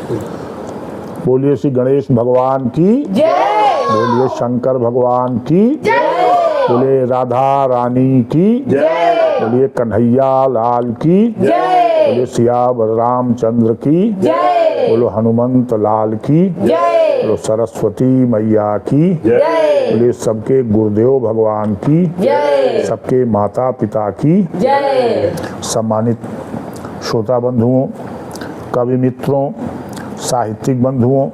बोलिए श्री गणेश भगवान की जय। बोलिए शंकर भगवान की जय। बोलिए राधा रानी की जय। बोलिए कन्हैया लाल की जय। बोलिए सिया रामचंद्र की जय। बोलो हनुमंत लाल की जय। बोलो सरस्वती मैया की जय। बोलिए सबके गुरुदेव भगवान की जय। सबके माता पिता की जय। सम्मानित श्रोता बंधुओं, कवि मित्रों, साहित्यिक बंधुओं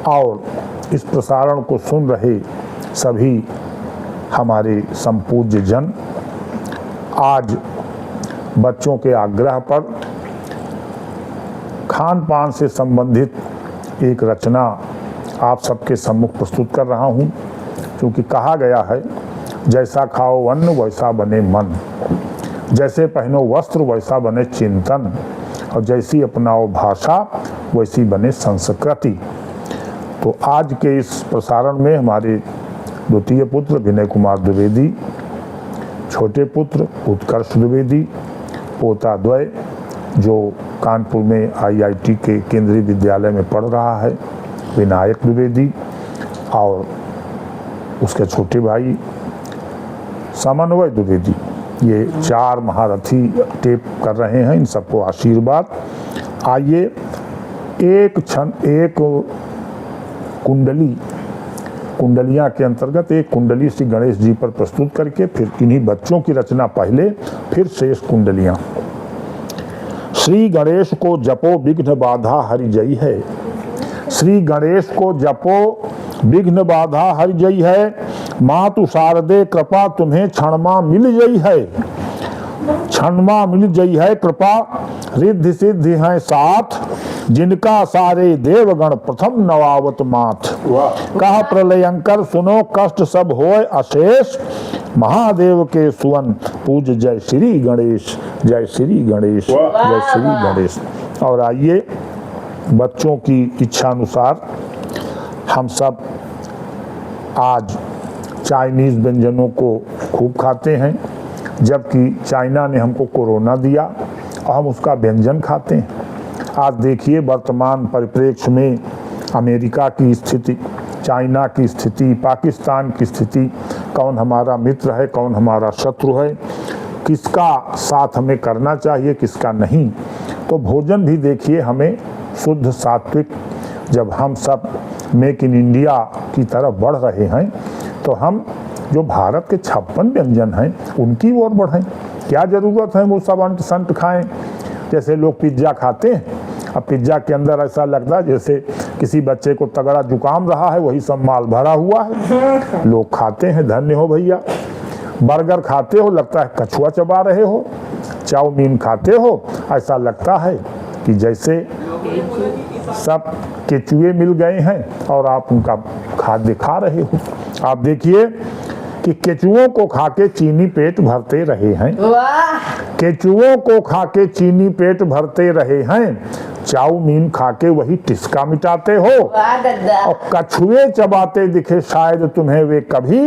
और इस प्रसारण को सुन रहे सभी हमारे संपूज्य जन, आज बच्चों के आग्रह पर खान पान से संबंधित एक रचना आप सबके सम्मुख प्रस्तुत कर रहा हूँ, क्योंकि कहा गया है जैसा खाओ अन्न वैसा बने मन, जैसे पहनो वस्त्र वैसा बने चिंतन, और जैसी अपनाओ भाषा वैसी बने संस्कृति। तो आज के इस प्रसारण में हमारे द्वितीय पुत्र विनय कुमार द्विवेदी, छोटे पुत्र उत्कर्ष द्विवेदी, पोता द्वय जो कानपुर में IIT के केंद्रीय विद्यालय में पढ़ रहा है विनायक द्विवेदी, और उसके छोटे भाई समन्वय द्विवेदी, ये 4 महारथी टेप कर रहे हैं। इन सबको आशीर्वाद। आइए एक कुंडलियाँ के अंतर्गत एक कुंडली श्री गणेश जी पर प्रस्तुत करके फिर इन्हीं बच्चों की रचना पहले, फिर शेष कुंडलियाँ। श्री गणेश को जपो विघ्न बाधा हरि जई है, श्री गणेश को जपो विघ्न बाधा हरि जई है, मातु शारदे कृपा तुम्हें क्षणमा मिल जई है, क्षणमा मिल जई है कृपा, रिद्धि सिद्धि है साथ, जिनका सारे देवगण प्रथम नवावत माथ। कह प्रलयंकर सुनो कष्ट सब होय अशेष, महादेव के सुवन पूज जय श्री गणेश, जय श्री गणेश, जय श्री गणेश। और आइए बच्चों की इच्छा अनुसार हम सब आज चाइनीज व्यंजनों को खूब खाते हैं, जबकि चाइना ने हमको कोरोना दिया और हम उसका व्यंजन खाते हैं। आज देखिए वर्तमान परिप्रेक्ष्य में अमेरिका की स्थिति, चाइना की स्थिति, पाकिस्तान की स्थिति, कौन हमारा मित्र है कौन हमारा शत्रु है, किसका साथ हमें करना चाहिए किसका नहीं। तो भोजन भी देखिए हमें शुद्ध सात्विक, जब हम सब मेक इन इंडिया की तरफ बढ़ रहे हैं तो हम जो भारत के 56 व्यंजन हैं उनकी ओर बढ़ें। क्या ज़रूरत है वो सब अंट संट खाएं। जैसे लोग पिज्ज़ा खाते हैं, अब पिज्ज़ा के अंदर ऐसा लगता है जैसे किसी बच्चे को तगड़ा जुकाम रहा है, वही सब माल भरा हुआ है। लोग खाते हैं, धन्य हो भैया। बर्गर खाते हो लगता है कछुआ चबा रहे हो, चाउमीन खाते हो ऐसा लगता है कि जैसे सब केचुए मिल गए हैं और आप उनका खाद्य खा रहे हो। आप देखिए कि केचुओं को खा के चीनी पेट भरते रहे हैं, केचुओं को खा के चीनी पेट भरते रहे हैं, चाउमीन खा के वही टिस्का मिटाते हो, और कछुए चबाते दिखे शायद तुम्हें वे कभी,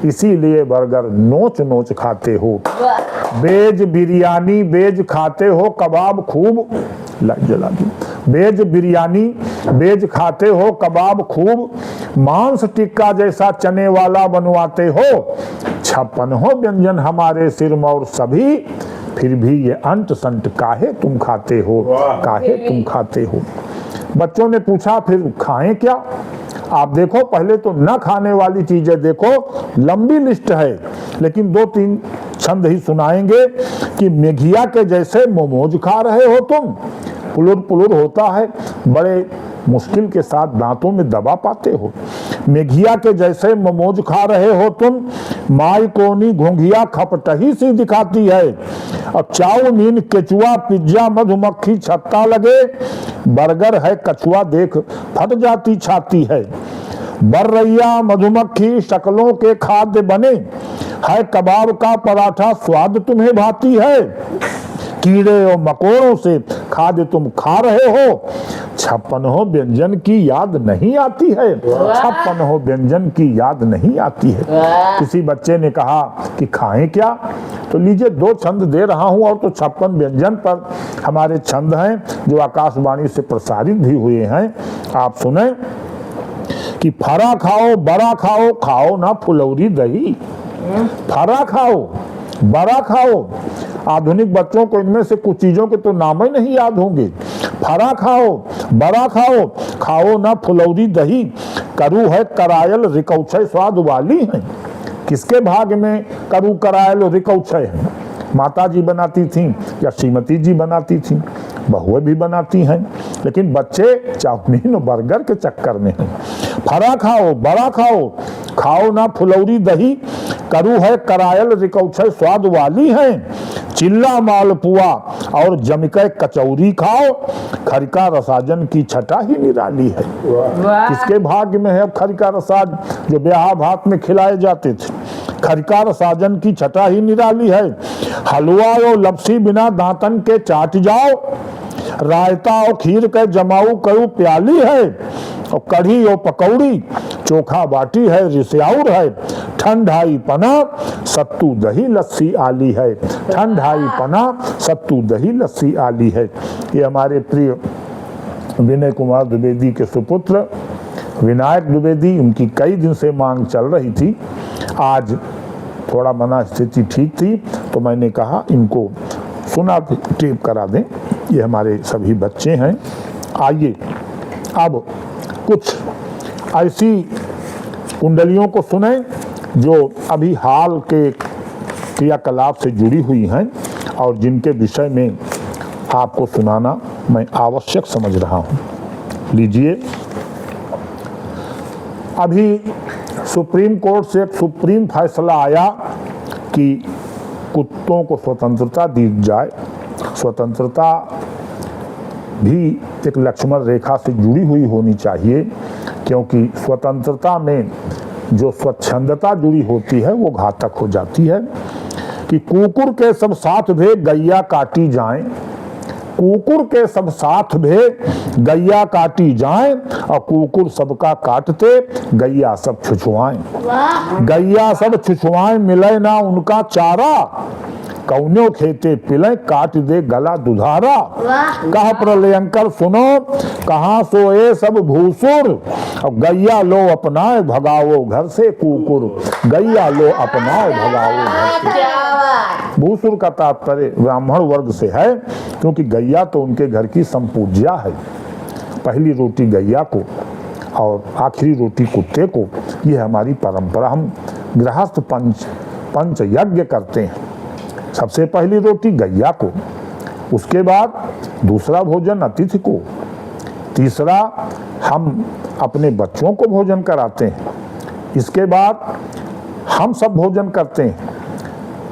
इसीलिए बर्गर नोच नोच खाते हो। वेज बिरयानी वेज खाते हो, कबाब खूब जला दी, वेज बिरयानी वेज खाते हो, कबाब खूब, मांस टिक्का जैसा चने वाला बनवाते हो, 56 हो व्यंजन हमारे सिर में और सभी, फिर भी ये अंट संट काहे तुम खाते हो, काहे तुम खाते हो। बच्चों ने पूछा फिर खाएं क्या। आप देखो पहले तो न खाने वाली चीजें देखो, लंबी लिस्ट है, लेकिन 2-3 छंद ही सुनाएंगे कि मेघिया के जैसे मोमोज खा रहे हो तुम, पुलुर पुलुर होता है, बड़े मुश्किल के साथ दांतों में दबा पाते हो। मेघिया के जैसे मोमोज खा रहे हो तुम, माई कोनी घोंघिया खपटही सी दिखाती है, अब चाउमीन केचुआ पिज्जा मधुमक्खी छत्ता लगे, बर्गर है कछुआ देख फट जाती छाती है, बर्रैया मधुमक्खी शक्लों के खाद्य बने, है कबाब का पराठा स्वाद तुम्हें भाती है, कीड़े और मकोड़ों से खाद्य तुम खा रहे हो, 56 व्यंजन की याद नहीं आती है, 56 व्यंजन की याद नहीं आती है। किसी बच्चे ने कहा कि खाएं क्या, तो लीजिए 2 छंद दे रहा हूं, और तो 56 व्यंजन पर हमारे छंद हैं जो आकाशवाणी से प्रसारित भी हुए हैं। आप सुने कि फरा खाओ बड़ा खाओ, खाओ ना फुलौरी दही। फरा खाओ बड़ा खाओ, आधुनिक बच्चों को इनमें से कुछ चीजों के तो नाम ही नहीं याद होंगे। फरा खाओ बड़ा खाओ, खाओ ना फुलौरी दही, करू है करायल रिकौछय स्वाद वाली है। किसके भाग में करू करायल रिकौछय है? माता जी बनाती थीं या श्रीमती जी बनाती थीं, बहुएं भी बनाती हैं, लेकिन बच्चे चाउमीन और बर्गर के चक्कर में हैं। फरा खाओ बड़ा खाओ, खाओ ना फुलौरी दही, करू है करायल रिकौछय स्वाद वाली है। चिल्ला मालपुआ और जमके कचौरी खाओ, खरिका रसाजन की छटा ही निराली है। किसके भाग्य में है खरिका रसाज जो ब्याह भात में खिलाए जाते थे? खरिका रसाजन की छटा ही निराली है। हलवा और लपसी बिना दांतन के चाट जाओ, रायता और खीर के जमाऊ करू प्याली है। और कढ़ी और पकौड़ी चोखा बाटी है, रिस्याउर है। ठंडाई पना सत्तू दही लस्सी आली है, ठंडाई पना सत्तू दही लस्सी आली है। ये हमारे प्रिय विनय कुमार द्विवेदी के सुपुत्र विनायक द्विवेदी, उनकी कई दिन से मांग चल रही थी। आज थोड़ा मना स्थिति ठीक थी तो मैंने कहा इनको सुना टेप करा दें। ये हमारे सभी बच्चे हैं। आइए अब कुछ ऐसी कुंडलियों को सुने जो अभी हाल के क्रियाकलाप से जुड़ी हुई हैं और जिनके विषय में आपको सुनाना मैं आवश्यक समझ रहा हूँ। लीजिए, अभी सुप्रीम कोर्ट से एक सुप्रीम फैसला आया कि कुत्तों को स्वतंत्रता दी जाए। स्वतंत्रता भी एक लक्ष्मण रेखा से जुड़ी हुई होनी चाहिए, क्योंकि स्वतंत्रता में जो स्वच्छंदता जुड़ी होती है वो घातक हो जाती है। कि कुकुर के सब साथ भे गैया काटी जाएं, कुकुर के सब साथ भे गैया काटी जाएं, और कुकुर सबका काटते गैया सब छुछुआएं। गैया सब छुछुआएं मिले ना उनका चारा, कौनो खेते पिले काट दे गला दुधारा। कह प्रलयंकर सुनो कहाँ सोए सब भूसुर, और गैया लो अपनाए भगाओ घर से कुकुर, गैया लो अपनाए भगाओ घर से। भूसुर का तात्पर्य ब्राह्मण वर्ग से है, क्योंकि गैया तो उनके घर की संपूज्या है। पहली रोटी गैया को और आखिरी रोटी कुत्ते को, ये हमारी परंपरा। हम गृहस्थ पंच यज्ञ करते हैं। सबसे पहली रोटी गैया को, उसके बाद दूसरा भोजन अतिथि को, तीसरा हम अपने बच्चों को भोजन कराते हैं, इसके बाद हम सब भोजन करते हैं।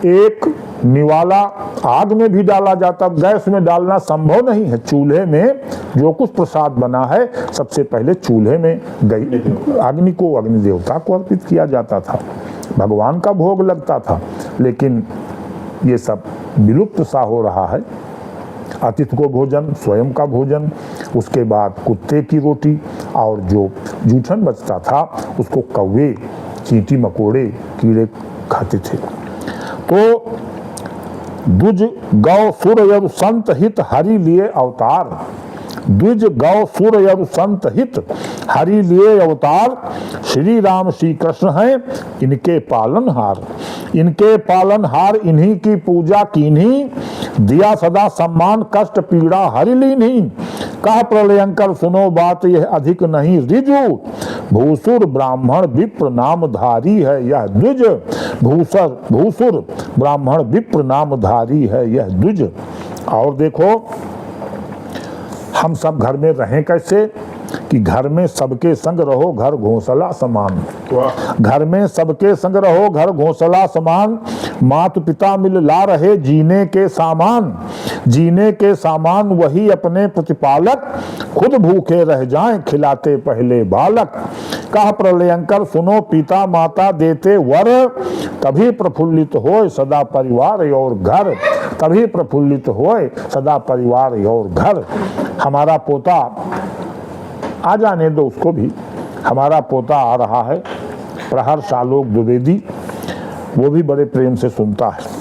एक निवाला आग में भी डाला जाता, गैस में डालना संभव नहीं है। चूल्हे में जो कुछ प्रसाद बना है सबसे पहले चूल्हे में अग्नि को, अग्नि देवता को अर्पित किया जाता था, भगवान का भोग लगता था। लेकिन ये सब विलुप्त सा हो रहा है। अतिथि को भोजन, स्वयं का भोजन, उसके बाद कुत्ते की रोटी, और जो जूठन बचता था उसको कौवे, चींटी मकोड़े, कीड़े खाते थे। तो द्विज गौ सुर यरु संत हित हरि लिए अवतार, द्विज गौ सुर यरु संत हित हरि लिए अवतार, श्री राम श्री कृष्ण हैं इनके पालनहार, इनके पालनहार इन्हीं की पूजा कीन्ही, दिया सदा सम्मान कष्ट पीड़ा हरि लीन्ही। कह प्रलयंकर सुनो बात यह अधिक नहीं रिजु, भूसुर ब्राह्मण विप्र नामधारी है यह द्विज, भूसुर ब्राह्मण विप्र नामधारी है यह द्विज। और देखो हम सब घर में रहें कैसे, कि घर में सबके संग रहो घर घोंसला समान, घर में सबके संग रहो घर घोंसला समान, माता पिता मिल ला रहे जीने के सामान, जीने के सामान वही अपने प्रतिपालक, खुद भूखे रह जाएं खिलाते पहले बालक। कह प्रलयंकर सुनो पिता माता देते वर, तभी प्रफुल्लित होए सदा परिवार और घर, तभी प्रफुल्लित होए सदा परिवार और घर। हमारा पोता आ जाने दो उसको भी। हमारा पोता आ रहा है प्रहर्ष आलोक द्विवेदी, वो भी बड़े प्रेम से सुनता है।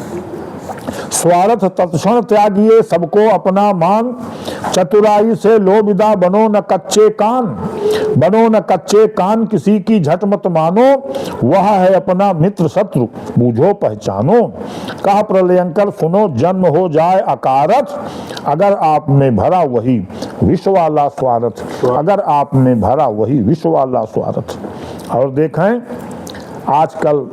स्वार्थ तत्क्षण त्यागिए सबको अपना मान, चतुराई से लो विदा बनो न कच्चे कान, बनो न कच्चे कान किसी की झट मत मानो, वह है अपना मित्र शत्रु बूझो पहचानो। कहा प्रलयंकर सुनो जन्म हो जाए अकारथ, अगर आप में भरा वही विश्व वाला स्वार्थ, अगर आप में भरा वही विश्व वाला स्वार्थ। और देखें आजकल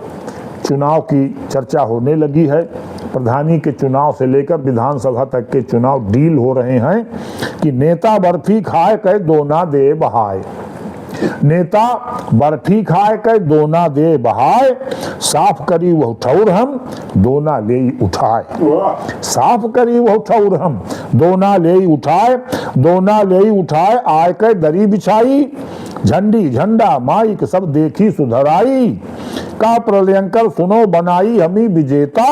चुनाव की चर्चा होने लगी है, प्रधानी के चुनाव से लेकर विधानसभा तक के चुनाव डील हो रहे हैं कि नेता बर्फी खाए कहे दोना दे बहाए, नेता बर्फी खाए कहे दोना दे बहाए, साफ करी वह ठौर हम दोना ले उठाए, साफ करी वह ठौर हम दोना ले उठाए, दोना ले उठाए आय कहे दरी बिछाई, झंडी झंडा माइक सब देखी सुधराई। का प्रलयंकर सुनो बनाई हमी विजेता,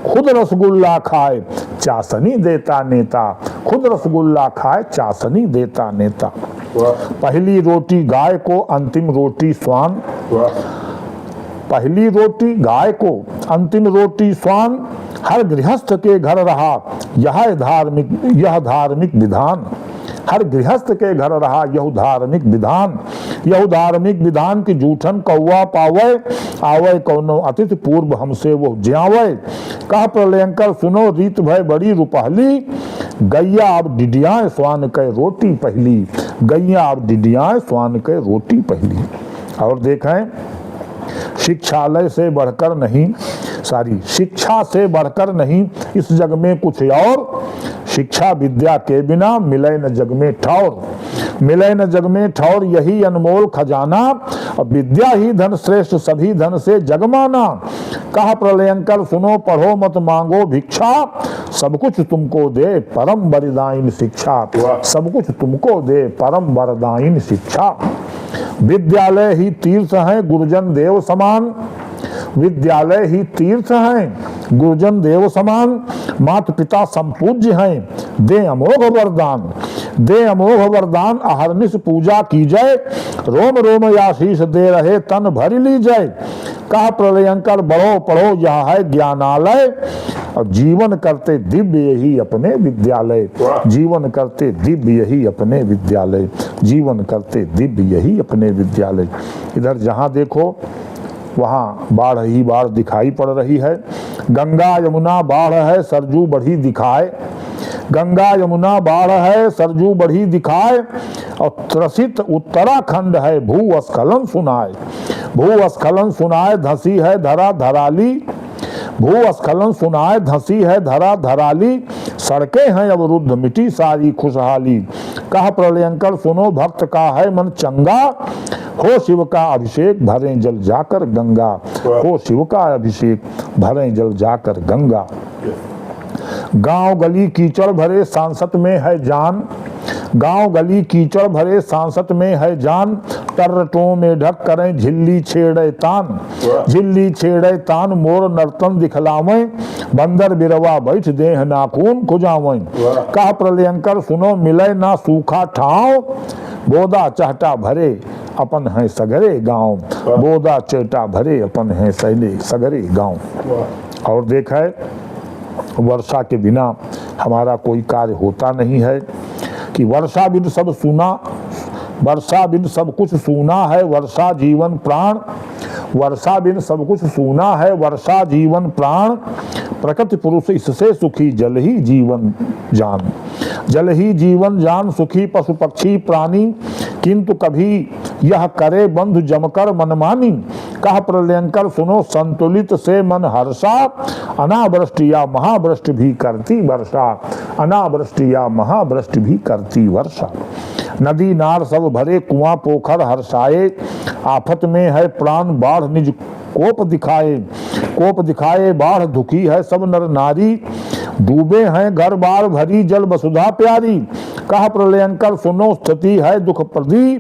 खुद रसगुल्ला खाए चासनी देता नेता, खुद रसगुल्ला खाए चासनी देता नेता। पहली रोटी गाय को अंतिम रोटी स्वान, पहली रोटी गाय को अंतिम रोटी स्वान, हर गृहस्थ के घर रहा यह धार्मिक विधान, हर गृहस्थ के घर रहा यह धार्मिक विधान, यह धार्मिक विधान की जूठन कौआ पावे, आवे कौनो अतिथि पूर्व हमसे वो ज्यावे। कह प्रलयंकर सुनो रीत भय बड़ी रुपहली, गैया अब डिडियाए स्वान के रोटी पहली, गैया अब डिडियाए स्वान के रोटी पहली। और देखें शिक्षालय से बढ़कर नहीं, शिक्षा से बढ़कर नहीं इस जग में कुछ और, शिक्षा विद्या के बिना मिले न जग में ठौर, मिले न जग में ठौर यही अनमोल खजाना, और विद्या ही धन श्रेष्ठ सभी धन से जगमाना। कहा प्रलयंकर सुनो पढ़ो मत मांगो भिक्षा, सब कुछ तुमको दे परम वरदायिनी शिक्षा, सब कुछ तुमको दे परम वरदायिनी शिक्षा। विद्यालय ही तीर्थ है गुरुजन देव समान, विद्यालय ही तीर्थ हैं गुरुजन देव समान, माता पिता संपूज्य हैं दे अमोघ वरदान, दे अमोघ वरदान अहरनिश पूजा की जय, रोम रोम आशीष दे रहे तन भर ली जय। कहा प्रलयंकर बढ़ो पढ़ो यह है ज्ञानालय, और जीवन करते दिव्य यही अपने विद्यालय, जीवन करते दिव्य यही अपने विद्यालय, जीवन करते दिव्य यही अपने विद्यालय। इधर जहां देखो वहाँ बाढ़ ही बाढ़ दिखाई पड़ रही है। गंगा यमुना बाढ़ है सरजू बढ़ी दिखाए, गंगा यमुना बाढ़ है सरजू बढ़ी दिखाए, और त्रसित उत्तराखंड है भूस्खलन सुनाए, भूस्खलन सुनाए धसी है धरा धराली, भूस्खलन सुनाए धसी है धरा धराली, सड़कें हैं अवरुद्ध मिटी सारी खुशहाली। कहा प्रलयंकर सुनो भक्त का है मन चंगा, हो शिव का अभिषेक भरें जल जाकर गंगा, हो शिव का अभिषेक भरें जल जाकर गंगा। गांव गली कीचड़ भरे सांसत में है जान, गांव गली कीचड़ भरे सांसत में है जान, टर्रटों में ढक करें झिल्ली छेड़े तान, झिल्ली छेड़े तान मोर नर्तन दिखलावें, बंदर बिरवा बैठ देह नाखून खुजावें। कहा प्रलयंकर सुनो मिले ना सूखा ठाव, बोदा चहटा भरे अपन है सगरे गांव, बोदा चेटा भरे अपन है सगरे गांव। और देखा है वर्षा के बिना हमारा कोई कार्य होता नहीं है, कि वर्षा बिन सब सुना, वर्षा बिन सब कुछ सूना है वर्षा जीवन प्राण, वर्षा बिन सब कुछ सूना है वर्षा जीवन प्राण, प्रकृति पुरुष इससे सुखी जल ही जीवन जान, जल ही जीवन जान सुखी पशु पक्षी प्राणी, किंतु कभी यह करे बंधु जमकर मनमानी। कहा प्रलयंकर सुनो संतुलित से मन हर्षा, अनावृष्टि या महावृष्टि भी करती वर्षा, अनावृष्टि या महावृष्टि भी करती वर्षा। नदी नार सब भरे कुआं पोखर हर्षाए, आफत में है प्राण बाढ़ निज कोप दिखाए, कोप दिखाए बाढ़ दुखी है सब नर नारी, डूबे हैं घर बार भरी जल वसुधा प्यारी। कहा प्रलयंकर सुनो स्थिति है दुख प्रदी,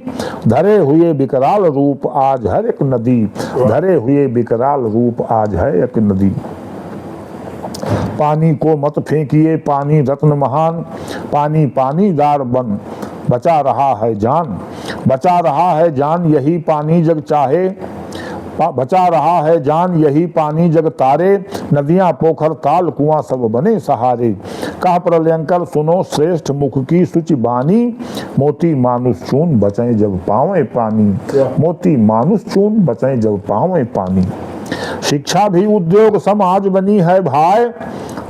धरे हुए विकराल रूप आज है एक नदी, धरे हुए विकराल रूप आज है एक नदी। पानी को मत फेंकिए पानी रत्न महान, पानी पानी दार बन बचा रहा है जान, बचा रहा है जान यही पानी जग चाहे, बचा रहा है जान यही पानी जग तारे, नदियां पोखर ताल कुआं सब बने सहारे। कहा प्रलयंकर सुनो श्रेष्ठ मुख की सुचि बानी, मोती मानुष चून बचाए जब पावे पानी, मोती मानुष चून बचाए जब पावे पानी। शिक्षा भी उद्योग समाज बनी है भाई,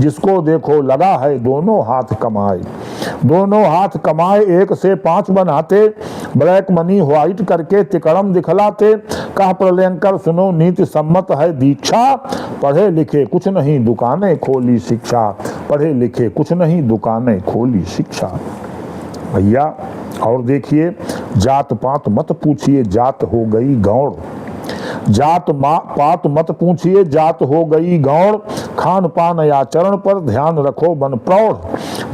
जिसको देखो लगा है दोनों हाथ कमाए, दोनों हाथ कमाए एक से 5 बनाते, ब्लैक मनी व्हाइट करके तिकड़म दिखलाते। कहा प्रलयंकर सुनो नीति सम्मत है दीक्षा, पढ़े लिखे कुछ नहीं दुकानें खोली शिक्षा, पढ़े लिखे कुछ नहीं दुकानें खोली शिक्षा। भैया और देखिए, जात पात मत पूछिए जात हो गई गौड़, जात पात मत पूछिए जात हो गई गौड़, खान पान आचरण पर ध्यान रखो बन प्रौढ़,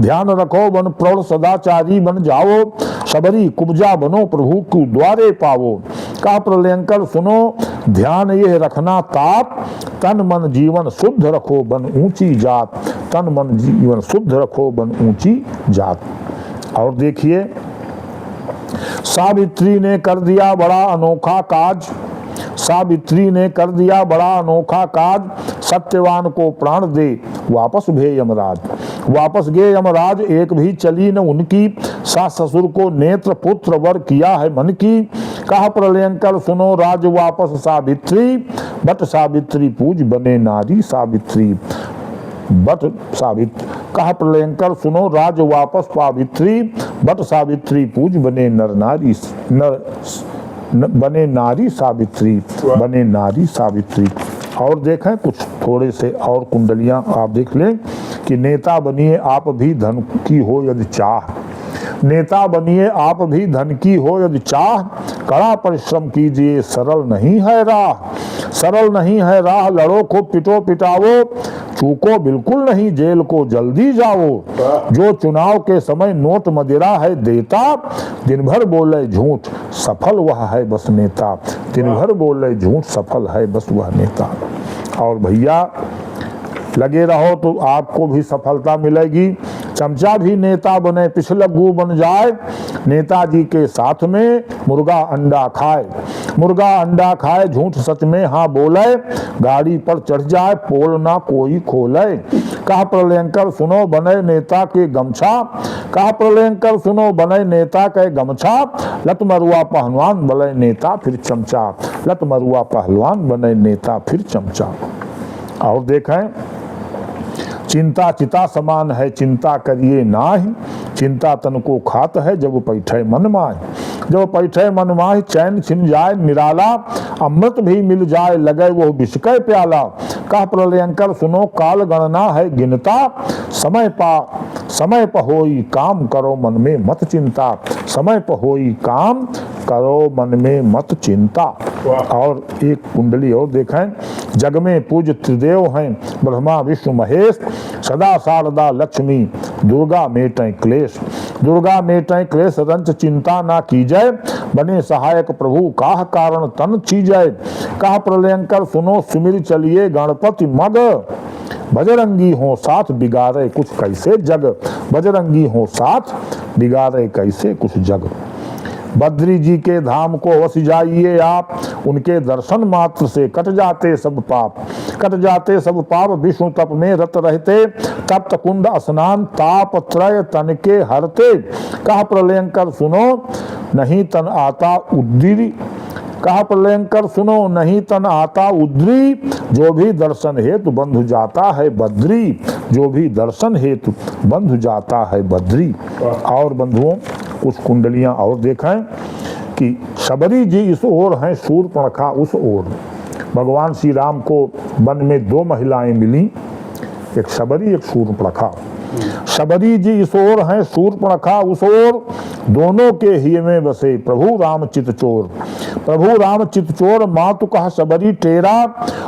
ध्यान रखो बन प्रौढ़ सदाचारी बन जाओ, सबरी कुब्जा बनो प्रभु को द्वारे पावो। कहा प्रलयंकर सुनो ध्यान ये रखना ताप, तन मन जीवन शुद्ध रखो बन ऊंची जात, तन मन जीवन शुद्ध रखो बन ऊंची जात। और देखिए, सावित्री ने कर दिया बड़ा अनोखा काज, सावित्री ने कर दिया बड़ा अनोखा काज, सत्यवान को प्राण दे वापस भे यमराज, वापस गे यमराज एक भी चली न उनकी, सास ससुर को नेत्र पुत्र वर किया है मन की। कहा प्रलयंकर सुनो राज वापस सावित्री, बट सावित्री पूज बने नारी सावित्री, बट सावित्री। कहा प्रलयंकर सुनो राज वापस सावित्री, बट सावित्री पूज बने नर नारी, बने नारी सावित्री, बने नारी सावित्री। और देखें कुछ थोड़े से और कुंडलियां आप देख लें कि नेता बनिए आप भी धन की हो यदि चाह, नेता बनिए आप भी धन की हो यदि चाह, कड़ा परिश्रम कीजिए सरल नहीं है राह, सरल नहीं है राह, लड़ो को पिटो पिटाओ, चूको बिल्कुल नहीं जेल को जल्दी जाओ, जो चुनाव के समय नोट मदिरा है देता, दिन भर बोले झूठ सफल वह है बस नेता, दिन भर बोले झूठ सफल है बस वह नेता। और भैया लगे रहो तो आपको भी सफलता मिलेगी। चमचा भी नेता बने पिछलग्गू बन जाए, नेताजी के साथ में मुर्गा अंडा खाए, मुर्गा अंडा खाए झूठ सच में हाँ बोले, गाड़ी पर चढ़ जाए पोल ना कोई खोले। कहा प्रलयंकर सुनो बने नेता के गमछा, कहा प्रलयंकर सुनो बने नेता के गमछा, लत मरुआ पहलवान बने नेता फिर चमचा, लत मरुआ पहलवान बने नेता फिर चमचा। और देखें, चिंता चिता समान है चिंता करिए नाहि, चिंता तन को खात है जब पैठे मन माय, जब पैठे मन माय चैन छिन जाए निराला, अमृत भी मिल जाए लगे वो विष के प्याला। कहा प्रलयंकर सुनो काल गणना है गिनता, समय पर होई काम करो मन में मत चिंता, समय पर होई काम करो मन में मत चिंता। और एक कुंडली और देखें, जग में पूज्य त्रिदेव हैं ब्रह्मा विष्णु महेश, सदा शारदा लक्ष्मी दुर्गा मेटें क्लेश, दुर्गा मेटें क्लेश रंच चिंता ना कीजय, बने सहायक प्रभु काह कारण तन चीजय। कहा प्रलयंकर सुनो सुमिर चलिए गणपति मग, बजरंगी हो साथ बिगाड़े कुछ कैसे जग, बजरंगी हो साथ बिगाड़े कैसे कुछ जग। बद्री जी के धाम को अवश्य जाइए आप, उनके दर्शन मात्र से कट जाते सब पाप, कट जाते सब पाप। विष्णु तप में रत रहते तप्त कुंड स्नान, ताप त्रय तन के हरते। कहा प्रलयंकर सुनो नहीं तन आता उद्री, कहा प्रलयंकर सुनो नहीं तन आता उद्री, जो भी दर्शन हेतु बंधु जाता है बद्री, जो भी दर्शन हेतु बंधु जाता है बद्री। और बंधुओं कुछ कुंडलियां और देखें कि शबरी जी इस ओर हैं, शूर्पणखा उस ओर। भगवान श्री राम को वन में 2 महिलाएं मिली, एक शबरी एक शूर्पणखा। शबरी जी इस ओर हैं, शूर्पणखा उस ओर, दोनों के हिय में बसे प्रभु राम चित चोर, प्रभु राम चित चोर। मातु कहा शबरी टेरा,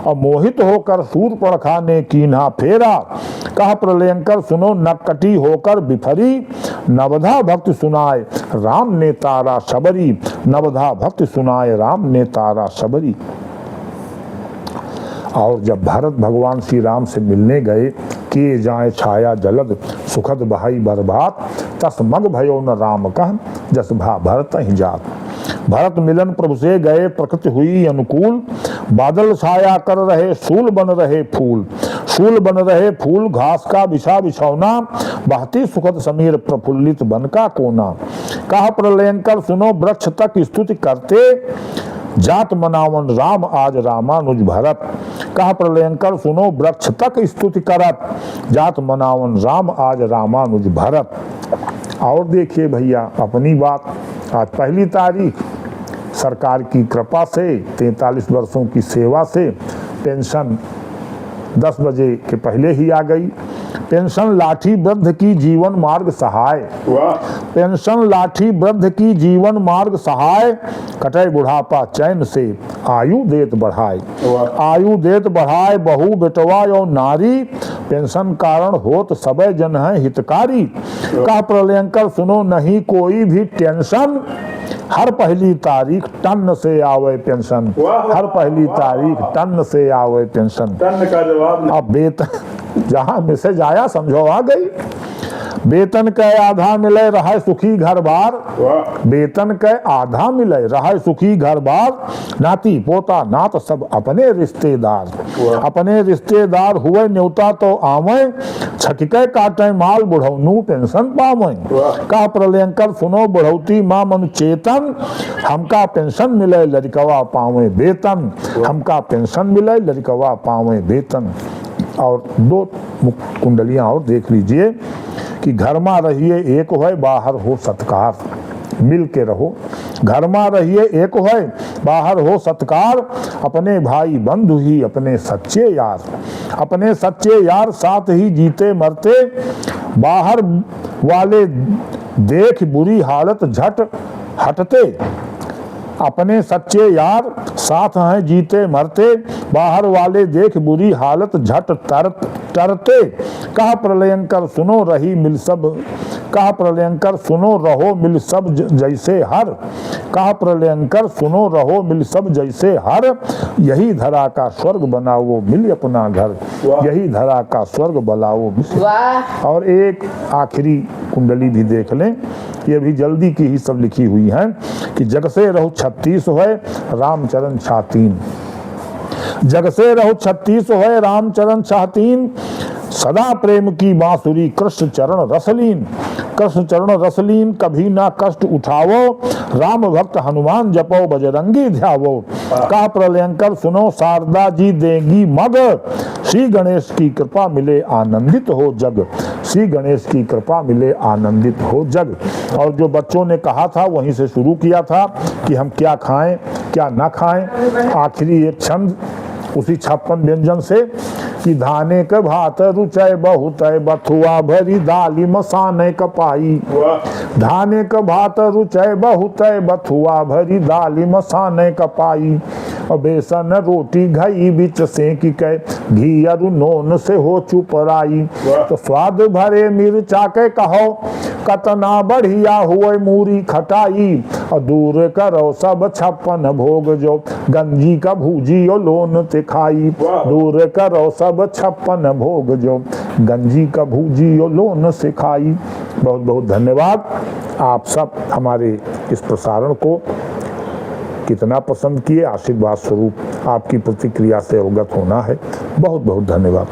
और मोहित होकर शूर्पणखा ने कीन्हा फेरा। कहा प्रलयंकर सुनो नक्कटी होकर बिफरी, नवधा भक्त सुनाए राम ने तारा शबरी, नवधा भक्त सुनाए राम ने तारा शबरी। और जब भरत भगवान श्री राम से मिलने गए, किए जाए छाया जलद सुखद बहाई बर्बाद, तस मग भयो न राम कह जस भा भरत ही जात। भरत मिलन प्रभु से गए प्रकृति हुई अनुकूल, बादल छाया कर रहे सूल बन रहे फूल, सूल बन रहे फूल घास का बिछा बिछौना, बहती सुखद समीर प्रफुल्लित बन का कोना। कहा प्रलयंकर सुनो वृक्ष तक स्तुति करते, जात मनावन राम आज रामानुज भरत। कहा प्रलयंकर सुनो वृक्ष तक स्तुति करत, जात मनावन राम आज रामानुज भरत। और देखिए भैया अपनी बात, आज पहली तारीख सरकार की कृपा से 43 वर्षों की सेवा से पेंशन 10 बजे के पहले ही आ गई। पेंशन लाठी वृद्ध की जीवन मार्ग सहाय, पेंशन लाठी वृद्ध की जीवन मार्ग सहाय, कटे बुढ़ापा चैन से आयु देत बढ़ाए, आयु देत बढ़ाए बहु बेटवा और नारी, पेंशन कारण होत सबे जन है हितकारी। कह प्रलयंकर सुनो नहीं कोई भी टेंशन, हर पहली तारीख टन से आवे पेंशन, हर पहली तारीख टन से आवे पेंशन। टन का जवाब अब वेतन जहां मैसेज आया समझो आ गई। वेतन के आधा मिले रहा सुखी घर बार, वेतन के आधा मिले रहा सुखी घर बार, नाती पोता नात सब अपने रिश्तेदार, अपने रिश्तेदार हुए न्योता तो आवे, छटके काटे माल बुढ़ौनू पेंशन पावे। का प्रलयंकर सुनो बुढ़ौती माँ मनु चेतन, हमका पेंशन मिले लड़कवा पावे वेतन, हमका पेंशन मिले लड़कवा पावे वेतन। और 2 कुंडलियां और देख लीजिए कि घर में रहिए एक होए बाहर हो सत्कार, मिल के रहो। घर में रहिए एक होए बाहर हो सत्कार, अपने भाई बंधु ही अपने सच्चे यार, अपने सच्चे यार साथ ही जीते मरते, बाहर वाले देख बुरी हालत झट हटते, अपने सच्चे यार साथ हैं जीते मरते, बाहर वाले देख बुरी हालत झट टरते। कहा प्रलयंकर सुनो रही मिल सब, कहा प्रलयंकर सुनो रहो मिल सब जैसे हर, कहा प्रलयंकर सुनो रहो मिल सब जैसे हर, यही धरा का स्वर्ग बनाओ मिल अपना घर, यही धरा का स्वर्ग बनाओ मिल। वाह। और एक आखिरी कुंडली भी देख लें, ये भी जल्दी की ही सब लिखी हुई है कि जग से रहो 36 है रामचरण 36, जग से रहो 36 है रामचरण 36, सदा प्रेम की बांसुरी कृष्ण चरण रसलीन, कृष्ण चरण रसलीन कभी ना कष्ट उठावो, राम भक्त हनुमान जपो बजरंगी ध्यावो। का प्रलयंकर सुनो शारदा जी देंगी मग, श्री गणेश की कृपा मिले आनंदित हो जग, श्री गणेश की कृपा मिले आनंदित हो जग। और जो बच्चों ने कहा था वहीं से शुरू किया था कि हम क्या खाएं क्या ना खाएं, आखिरी एक छंद उसी 56 व्यंजन से कि धाने के भात रुचय बहुत बथुआ भरी दाली मसाने कपाई, धाने के भात रुचय बहुत बथुआ भरी दाली मसाने कपाई, और बेसन रोटी घई बिच सेंक के घी अरु नोन से हो चुपराई, तो स्वाद भरे मिर्चा के कहो कतना बढ़िया हुए मूरी खटाई, और दूर करो सब 56 भोग जो गंजी का भूजी और लोन ते खाई, दूर करो सब 56 भोग जो गंजी का भूजी और लोन से खाई। बहुत बहुत धन्यवाद। आप सब हमारे इस प्रसारण को कितना पसंद किए, आशीर्वाद स्वरूप आपकी प्रतिक्रिया से अवगत होना है। बहुत बहुत धन्यवाद।